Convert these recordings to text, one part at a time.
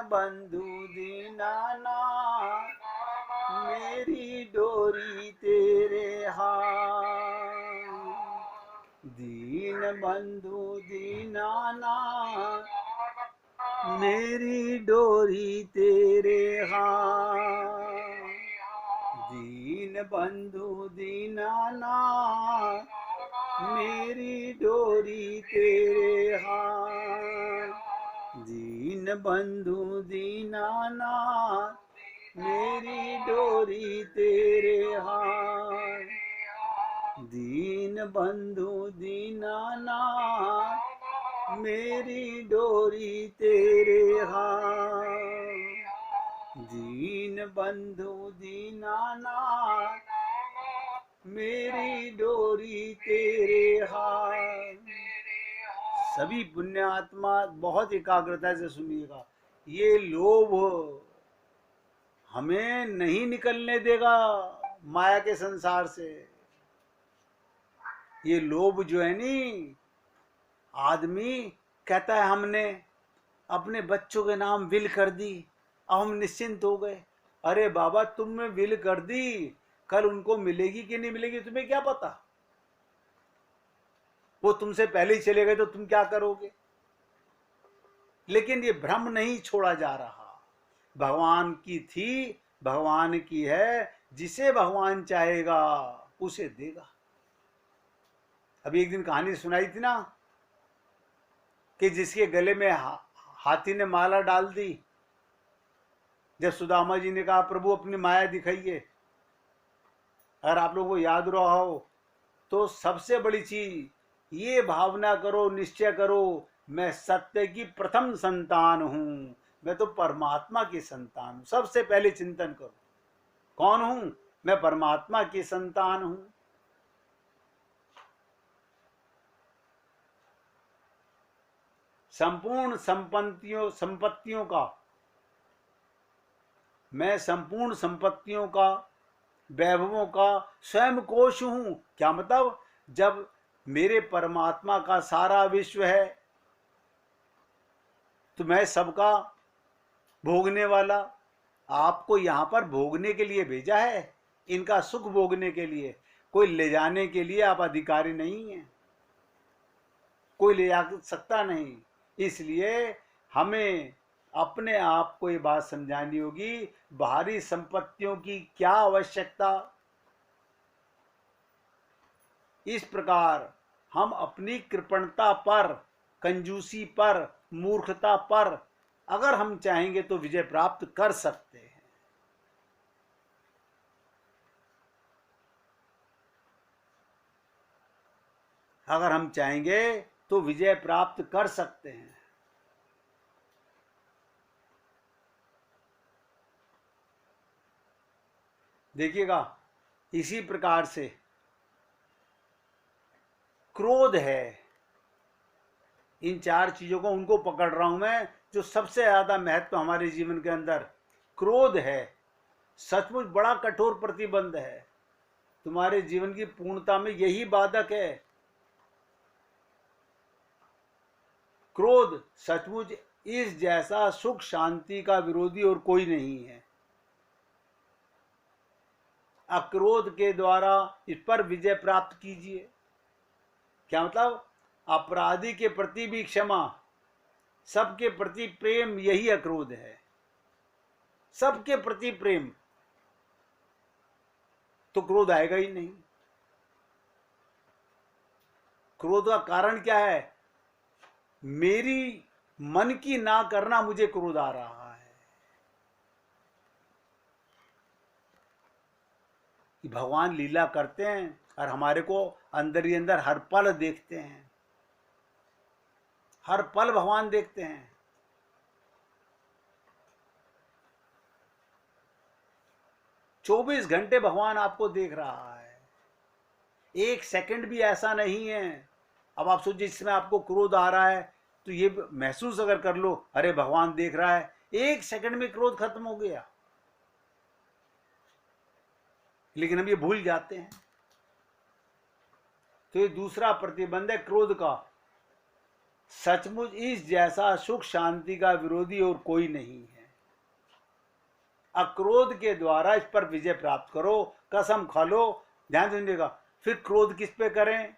बंधु दीनानाथ, मेरी डोरी तेरे हाथ। दीन बंधु दीनानाथ, मेरी डोरी तेरे हाथ। दीन बंधु दीनानाथ, मेरी डोरी तेरे हाथ। दीन बंधु दीनानाथ, मेरी डोरी तेरे हाथ। दीन बंधु दीनानाथ, मेरी डोरी तेरे हाथ। दीन बंधु दीनानाथ, मेरी डोरी तेरे हाथ। सभी पुण्यात्मा बहुत एकाग्रता से सुनिएगा। ये लोभ हमें नहीं निकलने देगा माया के संसार से। ये लोभ जो है नी, आदमी कहता है हमने अपने बच्चों के नाम विल कर दी, अब हम निश्चिंत हो गए। अरे बाबा, तुमने विल कर दी, कल उनको मिलेगी कि नहीं मिलेगी तुम्हें क्या पता। वो तुमसे पहले ही चले गए तो तुम क्या करोगे। लेकिन ये भ्रम नहीं छोड़ा जा रहा। भगवान की थी, भगवान की है, जिसे भगवान चाहेगा उसे देगा। अभी एक दिन कहानी सुनाई थी ना, कि जिसके गले में हाथी ने माला डाल दी, जब सुदामा जी ने कहा प्रभु अपनी माया दिखाइए। अगर आप लोगों को याद रहा हो तो सबसे बड़ी चीज ये भावना करो, निश्चय करो, मैं सत्य की प्रथम संतान हूं, मैं तो परमात्मा की संतान हूं। सबसे पहले चिंतन करो, कौन हूं मैं? परमात्मा की संतान हूं। संपूर्ण संपत्तियों का, मैं संपूर्ण संपत्तियों का, वैभवों का स्वयं कोश हूं। क्या मतलब? जब मेरे परमात्मा का सारा विश्व है तो मैं सबका भोगने वाला। आपको यहां पर भोगने के लिए भेजा है, इनका सुख भोगने के लिए। कोई ले जाने के लिए आप अधिकारी नहीं है, कोई ले जा सकता नहीं। इसलिए हमें अपने आप को ये बात समझानी होगी, बाहरी संपत्तियों की क्या आवश्यकता। इस प्रकार हम अपनी कृपणता पर, कंजूसी पर, मूर्खता पर अगर हम चाहेंगे तो विजय प्राप्त कर सकते हैं। अगर हम चाहेंगे तो विजय प्राप्त कर सकते हैं। देखिएगा, इसी प्रकार से क्रोध है, इन चार चीजों को उनको पकड़ रहा हूं मैं जो सबसे ज्यादा महत्व हमारे जीवन के अंदर। क्रोध है सचमुच बड़ा कठोर प्रतिबंध है, तुम्हारे जीवन की पूर्णता में यही बाधक है। क्रोध सचमुच इस जैसा सुख शांति का विरोधी और कोई नहीं है। अक्रोध के द्वारा इस पर विजय प्राप्त कीजिए। क्या मतलब? अपराधी के प्रति भी क्षमा, सबके प्रति प्रेम, यही अक्रोध है। सबके प्रति प्रेम, तो क्रोध आएगा ही नहीं। क्रोध का कारण क्या है? मेरी मन की ना करना मुझे क्रोध आ रहा है। कि भगवान लीला करते हैं और हमारे को अंदर ही अंदर हर पल देखते हैं, हर पल भगवान देखते हैं। चौबीस घंटे भगवान आपको देख रहा है, एक सेकंड भी ऐसा नहीं है। अब आप सोचिए, जिसमें आपको क्रोध आ रहा है तो ये महसूस अगर कर लो, अरे भगवान देख रहा है, एक सेकंड में क्रोध खत्म हो गया। लेकिन हम ये भूल जाते हैं। तो ये दूसरा प्रतिबंध है क्रोध का। सचमुच इस जैसा सुख शांति का विरोधी और कोई नहीं है। अक्रोध के द्वारा इस पर विजय प्राप्त करो, कसम खा लो। ध्यान दीजिएगा, फिर क्रोध किस पे करें?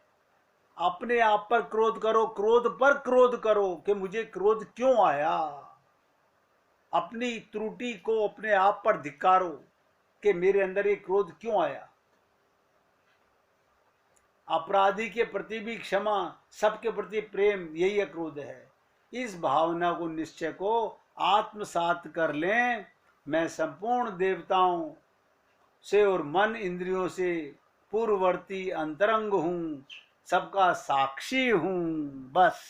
अपने आप पर क्रोध करो, क्रोध पर क्रोध करो कि मुझे क्रोध क्यों आया। अपनी त्रुटि को अपने आप पर धिक्कारो कि मेरे अंदर ये क्रोध क्यों आया। अपराधी के प्रति भी क्षमा, सबके प्रति प्रेम, यही अक्रोध है। इस भावना को, निश्चय को आत्मसात कर लें। मैं संपूर्ण देवताओं से और मन इंद्रियों से पूर्ववर्ती अंतरंग हूं, सबका साक्षी हूं। बस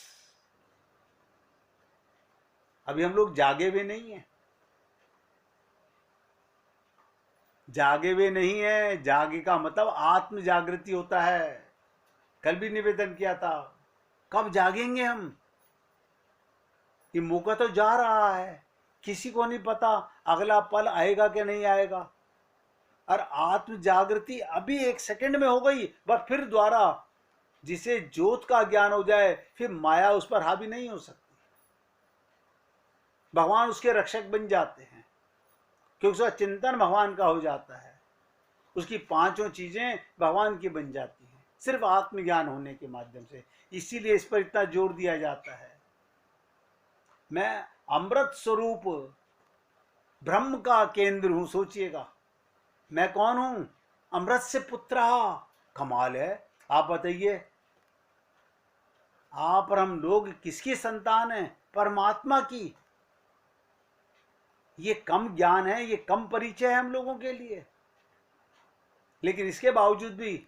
अभी हम लोग जागे हुए नहीं है, जागे हुए नहीं है। जागे का मतलब आत्म जागृति होता है। कल भी निवेदन किया था, कब जागेंगे हम? ये मौका तो जा रहा है, किसी को नहीं पता अगला पल आएगा कि नहीं आएगा। और आत्म जागृति अभी एक सेकंड में हो गई, बस फिर द्वारा जिसे ज्योत का ज्ञान हो जाए, फिर माया उस पर हावी नहीं हो सकती। भगवान उसके रक्षक बन जाते हैं, क्योंकि उसका चिंतन भगवान का हो जाता है। उसकी पांचों चीजें भगवान की बन जाती हैं, सिर्फ आत्मज्ञान होने के माध्यम से। इसीलिए इस पर इतना जोर दिया जाता है। मैं अमृत स्वरूप ब्रह्म का केंद्र हूं। सोचिएगा, मैं कौन हूं? अमृत से पुत्र। कमाल है। आप बताइए, आप और हम लोग किसकी संतान हैं? परमात्मा की। ये कम ज्ञान है, ये कम परिचय है हम लोगों के लिए। लेकिन इसके बावजूद भी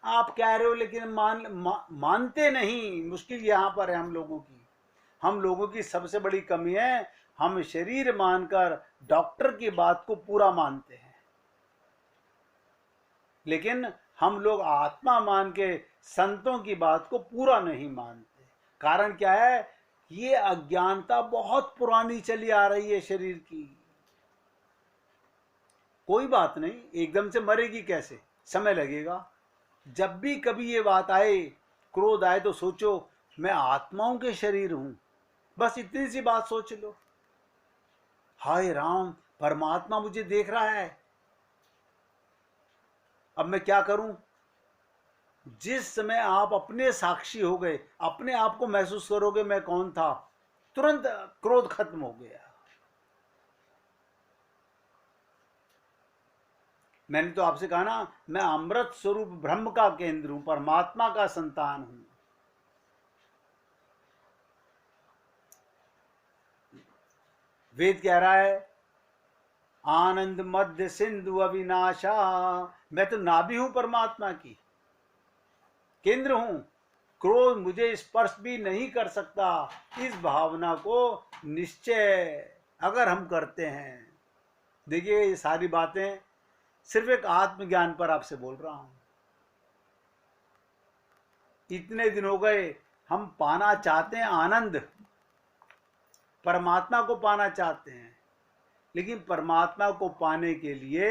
आप कह रहे हो, लेकिन मानते नहीं। मुश्किल यहां पर है हम लोगों की। हम लोगों की सबसे बड़ी कमी है, हम शरीर मानकर डॉक्टर की बात को पूरा मानते हैं, लेकिन हम लोग आत्मा मान के संतों की बात को पूरा नहीं मानते। कारण क्या है? ये अज्ञानता बहुत पुरानी चली आ रही है शरीर की। कोई बात नहीं, एकदम से मरेगी कैसे? समय लगेगा। जब भी कभी ये बात आए, क्रोध आए, तो सोचो मैं आत्माओं के शरीर हूं। बस इतनी सी बात सोच लो। हाय राम, परमात्मा मुझे देख रहा है, अब मैं क्या करूं? जिस समय आप अपने साक्षी हो गए, अपने आप को महसूस करोगे मैं कौन था, तुरंत क्रोध खत्म हो गया। मैंने तो आपसे कहा ना, मैं अमृत स्वरूप ब्रह्म का केंद्र हूं, परमात्मा का संतान हूं। वेद कह रहा है, आनंद मध्य सिंधु अविनाशा। मैं तो नाभि हूं परमात्मा की, केंद्र हूं। क्रोध मुझे स्पर्श भी नहीं कर सकता। इस भावना को निश्चय अगर हम करते हैं, देखिए ये सारी बातें सिर्फ एक आत्मज्ञान पर आपसे बोल रहा हूं। इतने दिन हो गए, हम पाना चाहते हैं आनंद, परमात्मा को पाना चाहते हैं, लेकिन परमात्मा को पाने के लिए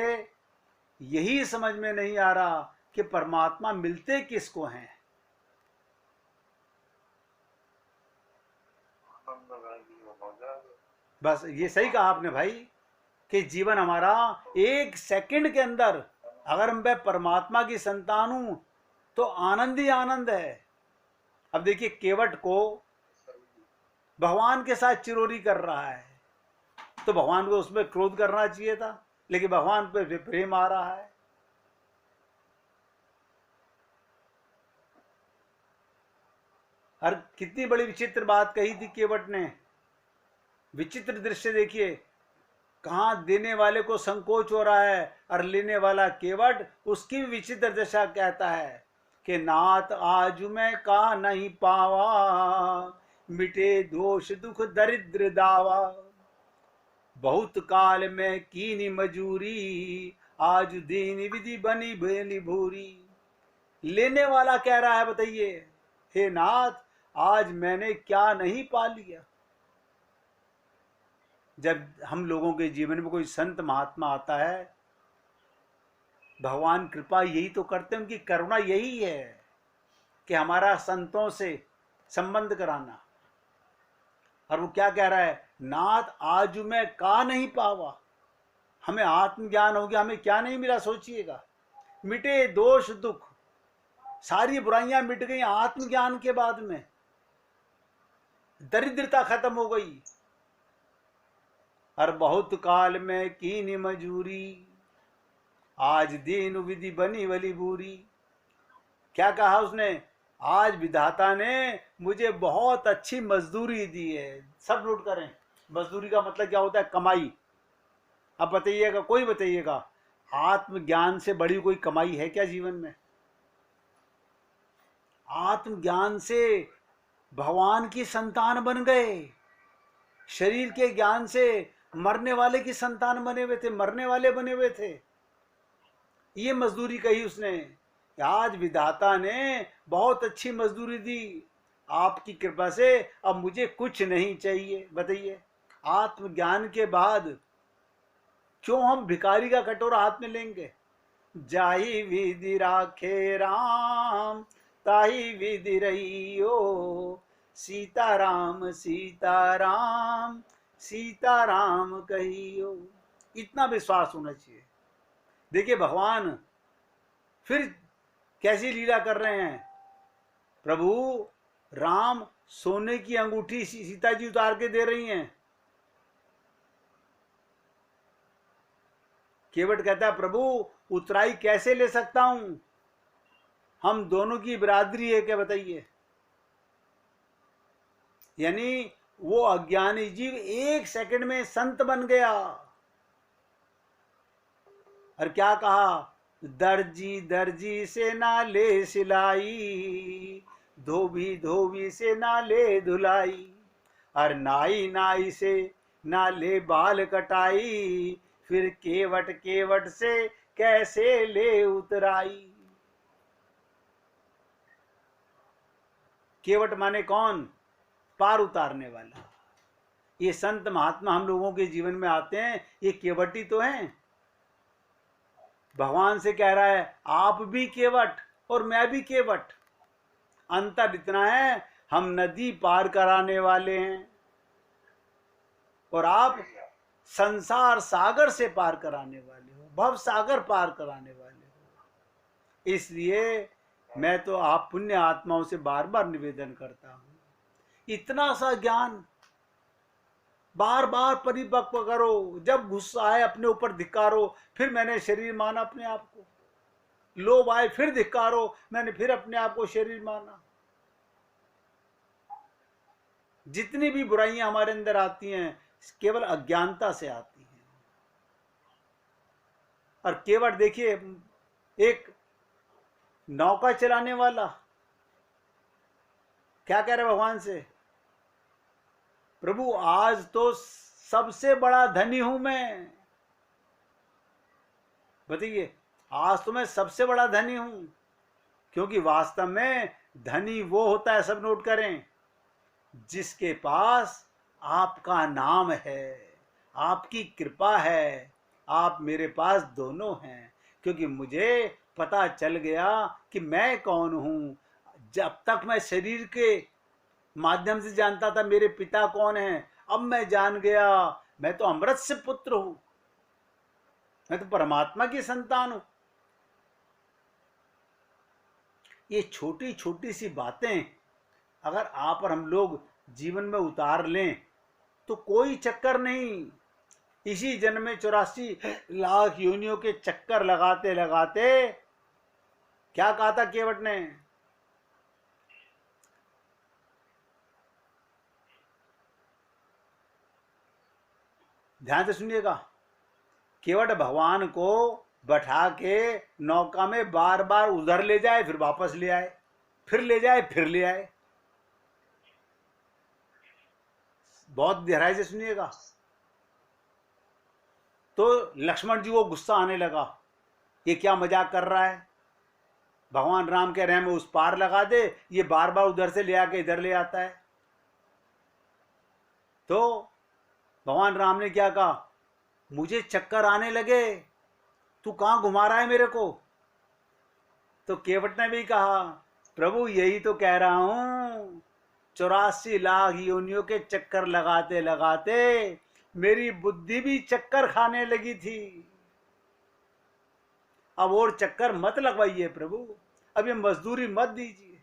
यही समझ में नहीं आ रहा कि परमात्मा मिलते किसको हैं। बस ये सही कहा आपने भाई, कि जीवन हमारा एक सेकंड के अंदर, अगर मैं परमात्मा की संतान हूं तो आनंद ही आनंद है। अब देखिए, केवट को भगवान के साथ चिरोरी कर रहा है, तो भगवान को उसमें क्रोध करना चाहिए था, लेकिन भगवान पे प्रेम आ रहा है। और कितनी बड़ी विचित्र बात कही थी केवट ने। विचित्र दृश्य देखिए, कहां देने वाले को संकोच हो रहा है, और लेने वाला केवट उसकी भी विचित्र दशा कहता है कि नाथ आज मैं का नहीं पावा, मिटे दोष दुख दरिद्र दावा, बहुत काल में कीनी मजूरी, आज दीन विधि बनी बेली भूरी। लेने वाला कह रहा है, बताइए, हे नाथ आज मैंने क्या नहीं पा लिया। जब हम लोगों के जीवन में कोई संत महात्मा आता है, भगवान कृपा यही तो करते हैं, उनकी करुणा यही है कि हमारा संतों से संबंध कराना। और वो क्या कह रहा है, नाथ आज मैं का नहीं पावा, हमें आत्मज्ञान हो गया, हमें क्या नहीं मिला सोचिएगा। मिटे दोष दुख, सारी बुराइयां मिट गई आत्मज्ञान के बाद में, दरिद्रता खत्म हो गई। और बहुत काल में कीनी मजूरी, आज दीन विधि बनी वली बुरी। क्या कहा उसने, आज विधाता ने मुझे बहुत अच्छी मजदूरी दी है। सब नोट करें, मजदूरी का मतलब क्या होता है, कमाई। अब बताइएगा, कोई बताइएगा, आत्मज्ञान से बड़ी कोई कमाई है क्या जीवन में? आत्मज्ञान से भगवान की संतान बन गए, शरीर के ज्ञान से मरने वाले की संतान बने हुए थे, मरने वाले बने हुए थे। ये मजदूरी कही उसने, आज विधाता ने बहुत अच्छी मजदूरी दी, आपकी कृपा से अब मुझे कुछ नहीं चाहिए। बताइए, आत्मज्ञान के बाद क्यों हम भिखारी का कटोरा हाथ में लेंगे? जाही विधि राखे राम, ताही विधि रहियो, सीताराम सीताराम सीताराम कहियो। इतना विश्वास होना चाहिए। देखिए भगवान फिर कैसी लीला कर रहे हैं। प्रभु राम सोने की अंगूठी सीता जी उतार के दे रही हैं। केवट कहता है, प्रभु उतराई कैसे ले सकता हूं, हम दोनों की बिरादरी है क्या, बताइए। यानी वो अज्ञानी जीव एक सेकंड में संत बन गया। और क्या कहा, दर्जी दर्जी से ना ले सिलाई, धोबी धोबी से ना ले धुलाई, और नाई नाई से ना ले बाल कटाई, फिर केवट केवट से कैसे ले उतराई। केवट माने कौन, पार उतारने वाला। ये संत महात्मा हम लोगों के जीवन में आते हैं, ये केवटी तो हैं। भगवान से कह रहा है, आप भी केवट और मैं भी केवट, अंतर इतना है हम नदी पार कराने वाले हैं और आप संसार सागर से पार कराने वाले हो, भव सागर पार कराने वाले हो। इसलिए मैं तो आप पुण्य आत्माओं से बार बार निवेदन करता हूं, इतना सा ज्ञान बार बार परिपक्व करो। जब गुस्सा आए अपने ऊपर धिक्कारो, फिर मैंने शरीर माना अपने आप को। लोभ आए फिर धिक्कारो, मैंने फिर अपने आप को शरीर माना। जितनी भी बुराइयां हमारे अंदर आती हैं केवल अज्ञानता से आती हैं। और केवल देखिए, एक नौका चलाने वाला क्या कह रहे भगवान से, प्रभु आज तो सबसे बड़ा धनी हूं मैं। बताइए, आज तो मैं सबसे बड़ा धनी हूं, क्योंकि वास्तव में धनी वो होता है, सब नोट करें, जिसके पास आपका नाम है, आपकी कृपा है। आप मेरे पास दोनों हैं, क्योंकि मुझे पता चल गया कि मैं कौन हूं। जब तक मैं शरीर के माध्यम से जानता था मेरे पिता कौन हैं, अब मैं जान गया मैं तो अमृत से पुत्र हूं, मैं तो परमात्मा की संतान हूं। ये छोटी छोटी सी बातें अगर आप और हम लोग जीवन में उतार लें तो कोई चक्कर नहीं। इसी जन्म में 84 लाख योनियों के चक्कर लगाते लगाते, क्या कहा था केवट ने, ध्यान से सुनिएगा। केवट भगवान को बैठा के नौका में बार बार उधर ले जाए, फिर वापस ले आए, फिर ले जाए, फिर ले आए। बहुत गहराई से सुनिएगा। तो लक्ष्मण जी को गुस्सा आने लगा, ये क्या मजाक कर रहा है। भगवान राम कह रहे हैं मैं उस पार लगा दे, ये बार बार उधर से ले आके इधर ले आता है। तो भगवान राम ने क्या कहा, मुझे चक्कर आने लगे, तू कहां घुमा रहा है मेरे को। तो केवट ने भी कहा, प्रभु यही तो कह रहा हूं 84 लाख योनियों के चक्कर लगाते लगाते मेरी बुद्धि भी चक्कर खाने लगी थी। अब और चक्कर मत लगवाइए प्रभु, अब ये मजदूरी मत दीजिए।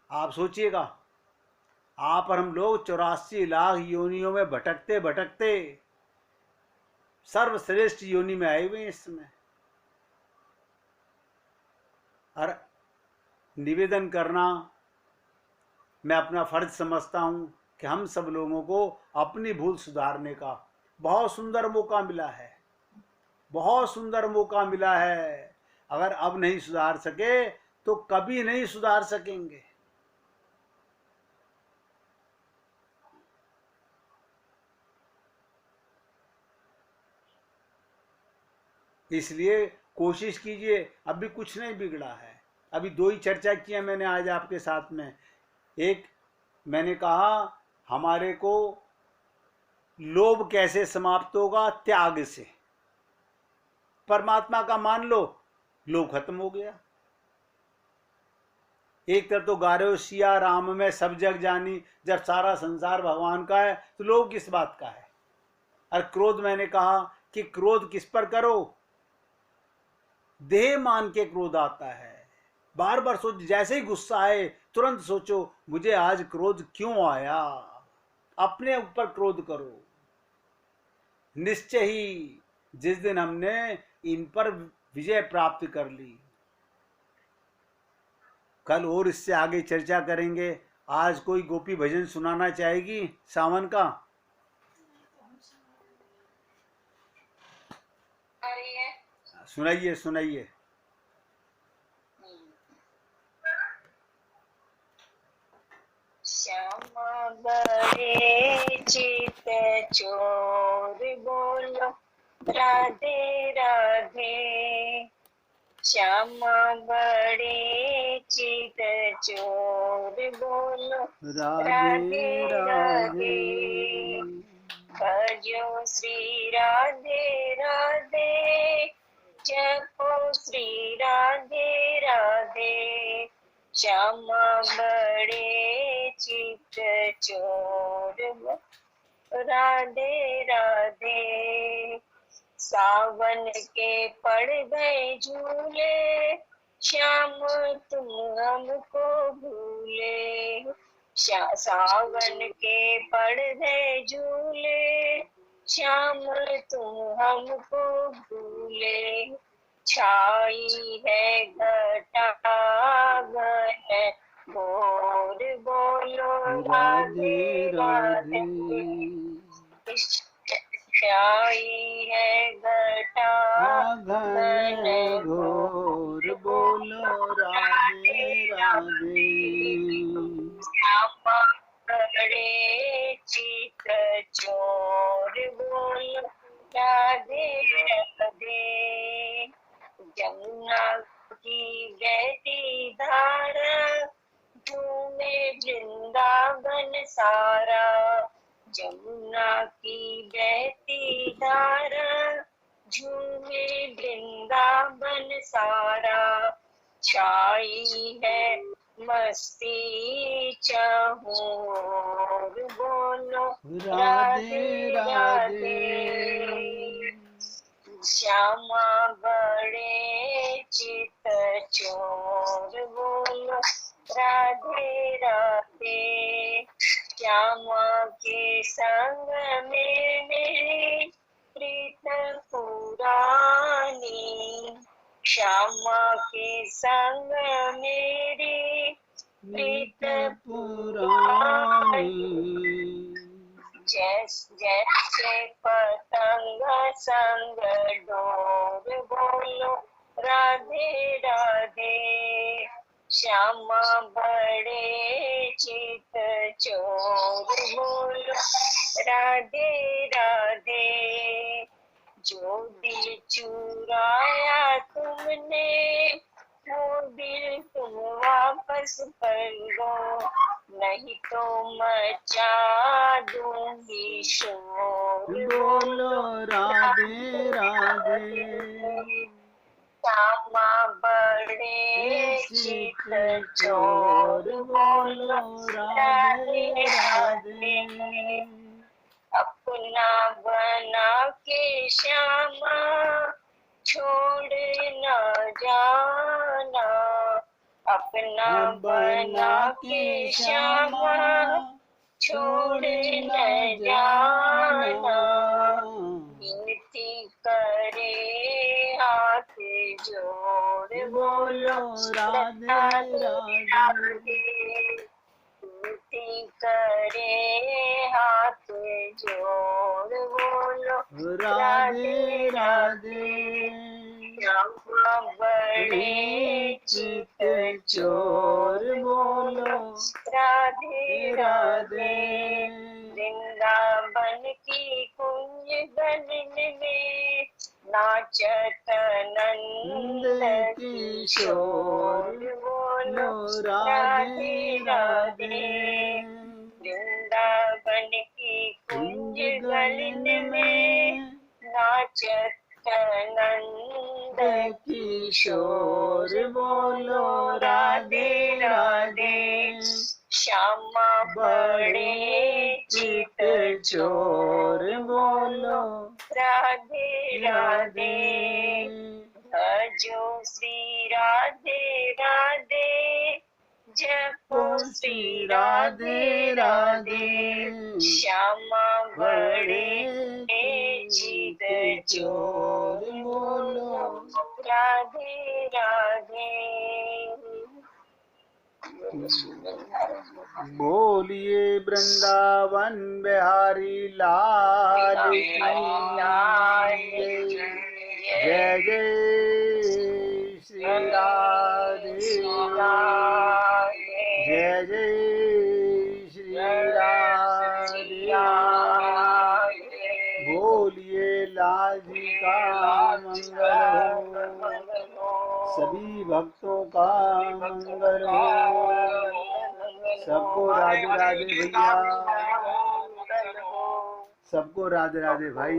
आप सोचिएगा, आप और हम लोग 84 लाख योनियों में भटकते भटकते सर्वश्रेष्ठ योनि में आए हुए हैं इस समय। और निवेदन करना मैं अपना फर्ज समझता हूं कि हम सब लोगों को अपनी भूल सुधारने का बहुत सुंदर मौका मिला है, बहुत सुंदर मौका मिला है। अगर अब नहीं सुधार सके तो कभी नहीं सुधार सकेंगे। इसलिए कोशिश कीजिए, अभी कुछ नहीं बिगड़ा है। अभी दो ही चर्चा किया मैंने आज आपके साथ में। एक, मैंने कहा हमारे को लोभ कैसे समाप्त होगा, त्याग से। परमात्मा का मान लो, लोभ खत्म हो गया। एक तरफ तो गा रहे हो सिया राम में सब जग जानी, जब सारा संसार भगवान का है तो लोभ किस बात का है। और क्रोध, मैंने कहा कि क्रोध किस पर करो, देह मान के क्रोध आता है। बार बार सोच, जैसे ही गुस्सा आए तुरंत सोचो मुझे आज क्रोध क्यों आया, अपने ऊपर क्रोध करो। निश्चय ही जिस दिन हमने इन पर विजय प्राप्त कर ली, कल और इससे आगे चर्चा करेंगे। आज कोई गोपी भजन सुनाना चाहेगी सावन का? सुनाइए सुनाइए। श्यामा बड़े चित चोर बोलो राधे राधे, श्यामा बड़े चित चोर बोलो राधे राधे, भजो श्री राधे राधे, जपो श्री राधे राधे, श्यामा बड़े चित चोर राधे राधे। सावन के पड़ गए झूले, श्याम तुम हमको भूले, सावन के पड़ गए झूले, श्याम तुम हमको भूले, छाई है घटा घन घोर बोलो राधे राधे, छाई है घटा घन घोर बोलो राधे राधे, श्यामा बड़े चित चोर बोलो राधे राधे, जमुना की बहती धारा झूमे वृंदावन सारा, जमुना की बहती धारा झूमे वृंदावन सारा, छाई है मस्ती चहुओर बोलो राधे राधे, श्यामा बड़े चित चोर बोलो राधे राधे, श्यामा के संग में मेरी प्रीत पुरानी, श्यामा के संग मेरी प्रीत पुरानी, जैसे पतंग संग डोर बोलो राधे राधे, श्यामा बड़े चित चोर बोलो राधे राधे, जो दिल चुराया तुमने वो दिल तुम वापस कर लो, नहीं तो मचा दूंगी शोर बोलो राधे राधे, श्यामा बड़े चित चोर बोलो राधे राधे। अपना बना के श्यामा छोड़ न जाना, अपना बना के श्यामा छोड़ न जाना। विनती करे हाथ जोड़ बोलो राधे राधे। विनती करे हाथ जोड़ बोलो राधे राधे। श्यामा बड़े चित चोर बोलो राधे राधे। वृंदावन की कुंज गगन में नाचत नंद किशोर बोलो राधे राधे। वृंदावन की कुंज गगन में नाचत नंद किशोर बोलो राधे राधे। श्यामा बड़े चित चोर बोलो राधे राधे। भजो श्री राधे राधे, जपो श्री राधे राधे। श्यामा बड़े चित चोर बोलो राधे राधे। बोलिए वृंदावन बिहारी लाल की जय जय श्री राधे, जय जय श्री राधे। बोलिए लाल जी का मंगल हो, सभी भक्तों का मंगल हो। सबको राधे राधे भैया, सबको राधे राधे भाई।